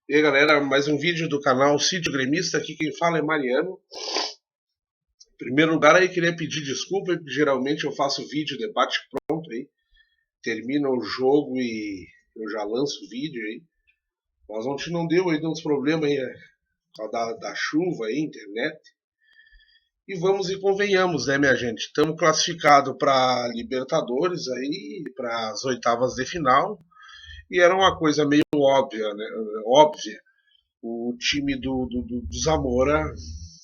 E aí galera, mais um vídeo do canal Sítio Gremista, aqui quem fala é Mariano. Em primeiro lugar aí queria pedir desculpa, porque geralmente eu faço vídeo, debate pronto aí, termina o jogo e eu já lanço o vídeo aí. Mas ontem não deu aí, deu uns problemas aí, da chuva aí, internet. E vamos e convenhamos, né minha gente, estamos classificados para Libertadores aí, para as oitavas de final. E era uma coisa meio óbvia, né? Óbvia. O time do Zamora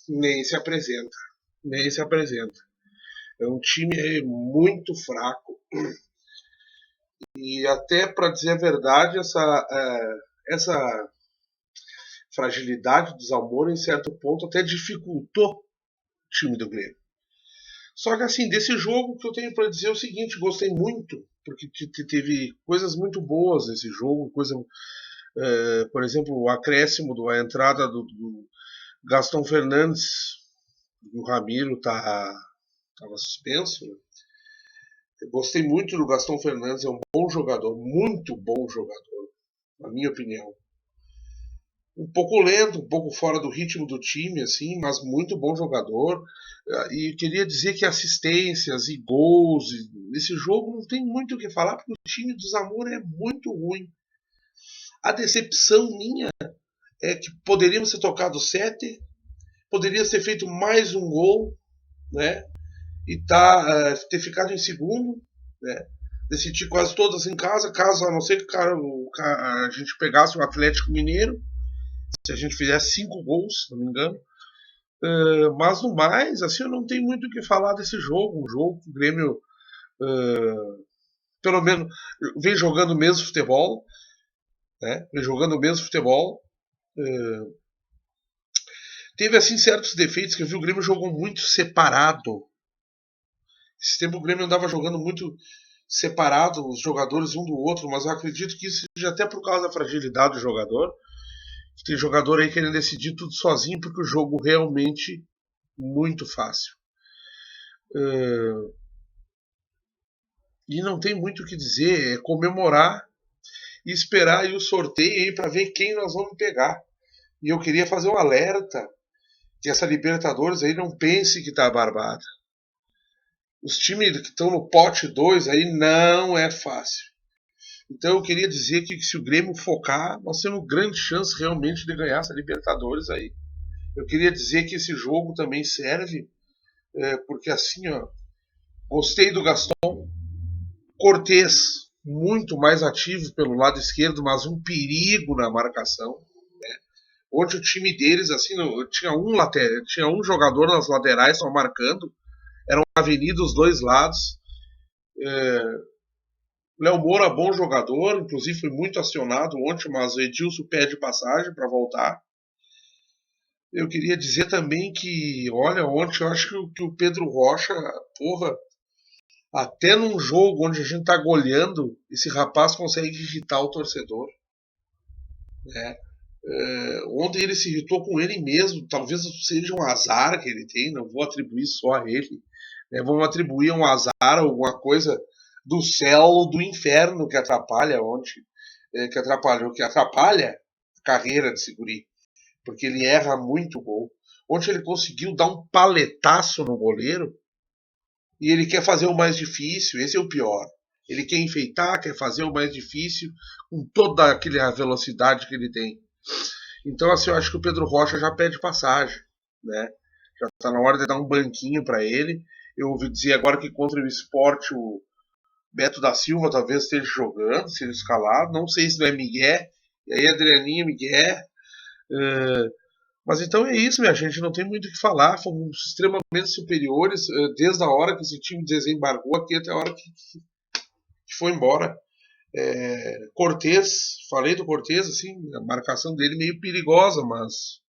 nem se apresenta. Nem se apresenta. É um time muito fraco. E até para dizer a verdade, essa fragilidade do Zamora, em certo ponto, até dificultou o time do Grêmio. Só que assim, desse jogo que eu tenho para dizer é o seguinte, gostei muito, porque teve coisas muito boas nesse jogo, por exemplo, o acréscimo, a entrada do Gaston Fernandes, o Ramiro estava suspenso. Né? Eu gostei muito do Gaston Fernandes, é um bom jogador, muito bom jogador, na minha opinião. Um pouco lento, um pouco fora do ritmo do time, assim, mas muito bom jogador. E queria dizer que assistências e gols nesse jogo não tem muito o que falar, porque o time do Zamora é muito ruim. A decepção minha é que poderíamos ter tocado 7, poderia ter feito mais um gol, né? E ter ficado em segundo, né? Decidir quase todas em casa, caso a não ser que a gente pegasse o Atlético Mineiro, se a gente fizesse 5 gols, se não me engano. Mas no mais, assim, eu não tenho muito o que falar desse jogo. Um jogo que o Grêmio, pelo menos, vem jogando o mesmo futebol, né? Vem jogando o mesmo futebol. Teve, assim, certos defeitos que eu vi. O Grêmio jogou muito separado. Esse tempo o Grêmio andava jogando muito separado, os jogadores um do outro, mas eu acredito que isso seja até por causa da fragilidade do jogador. Tem jogador aí querendo decidir tudo sozinho, porque o jogo realmente muito fácil. E não tem muito o que dizer, é comemorar e esperar aí o sorteio aí para ver quem nós vamos pegar. E eu queria fazer um alerta que essa Libertadores aí não pense que tá barbada. Os times que estão no pote 2 aí não é fácil. Então eu queria dizer que se o Grêmio focar, nós temos grande chance realmente de ganhar essa Libertadores aí. Eu queria dizer que esse jogo também serve, porque assim, ó, gostei do Gaston, Cortez muito mais ativo pelo lado esquerdo, mas um perigo na marcação. Onde o time deles, assim, tinha um jogador nas laterais só marcando, era uma avenida os dois lados. Léo Moura, bom jogador, inclusive foi muito acionado ontem, mas o Edilson pede passagem para voltar. Eu queria dizer também que, olha, ontem eu acho que o Pedro Rocha, porra, até num jogo onde a gente tá goleando, esse rapaz consegue irritar o torcedor. Né? Ontem ele se irritou com ele mesmo, talvez seja um azar que ele tem, não vou atribuir só a ele. Né? Vamos atribuir um azar, alguma coisa do céu ou do inferno que atrapalha ontem, que atrapalha a carreira de Seguri, porque ele erra muito o gol. Ontem ele conseguiu dar um paletaço no goleiro e ele quer fazer o mais difícil, esse é o pior. Ele quer enfeitar, quer fazer o mais difícil com toda aquela velocidade que ele tem. Então, assim, eu acho que o Pedro Rocha já pede passagem, né? Já está na hora de dar um banquinho para ele. Eu ouvi dizer agora que contra o Sport o Beto da Silva talvez esteja jogando, seja escalado. Não sei se não é Miguel. E aí, Adrianinho, Miguel. Mas então é isso, minha gente. Não tem muito o que falar. Fomos extremamente superiores desde a hora que esse time desembarcou aqui até a hora que foi embora. Cortez, falei do Cortez, assim, a marcação dele meio perigosa, mas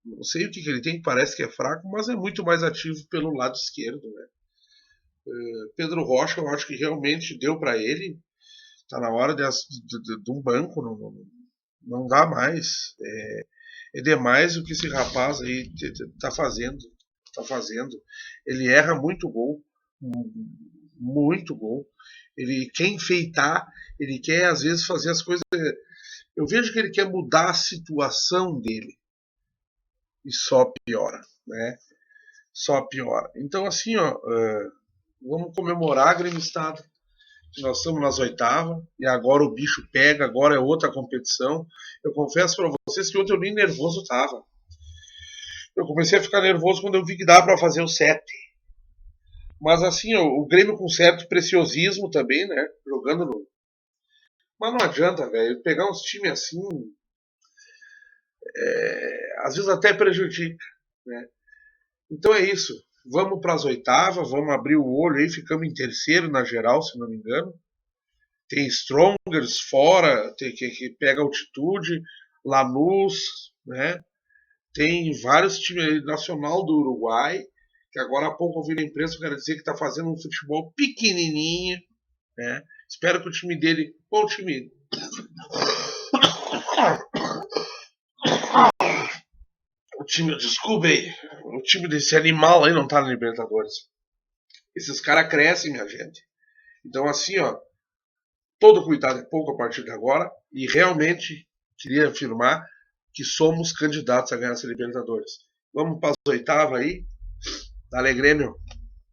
não sei o que ele tem, parece que é fraco, mas é muito mais ativo pelo lado esquerdo, né? Pedro Rocha, eu acho que realmente deu para ele, tá na hora de um banco, não dá mais. É demais o que esse rapaz aí tá fazendo, tá fazendo. Ele erra muito gol, muito gol. Ele quer enfeitar, ele quer às vezes fazer as coisas. Eu vejo que ele quer mudar a situação dele e só piora, né? Só piora. Então assim, ó, vamos comemorar, Grêmio Estado. Nós estamos nas oitavas e agora o bicho pega, agora é outra competição. Eu confesso para vocês que ontem eu nem nervoso tava. Eu comecei a ficar nervoso quando eu vi que dava para fazer o 7. Mas assim, o Grêmio com certo preciosismo também, né? Jogando no. Mas não adianta, velho. Pegar uns times assim, às vezes até prejudica, né? Então é isso. Vamos para as oitavas, vamos abrir o olho aí, ficamos em terceiro na geral, se não me engano. Tem Strongers fora, tem que pega altitude, Lanús, né? Tem vários times aí, Nacional do Uruguai, que agora há pouco eu vi na imprensa, eu quero dizer que está fazendo um futebol pequenininho, né? Espero que o time dele, ou o time, desculpa aí, o time desse animal aí não tá na Libertadores. Esses caras crescem, minha gente. Então assim, ó, todo cuidado é pouco a partir de agora e realmente queria afirmar que somos candidatos a ganhar essa Libertadores. Vamos para as oitavas aí. Dale, Grêmio.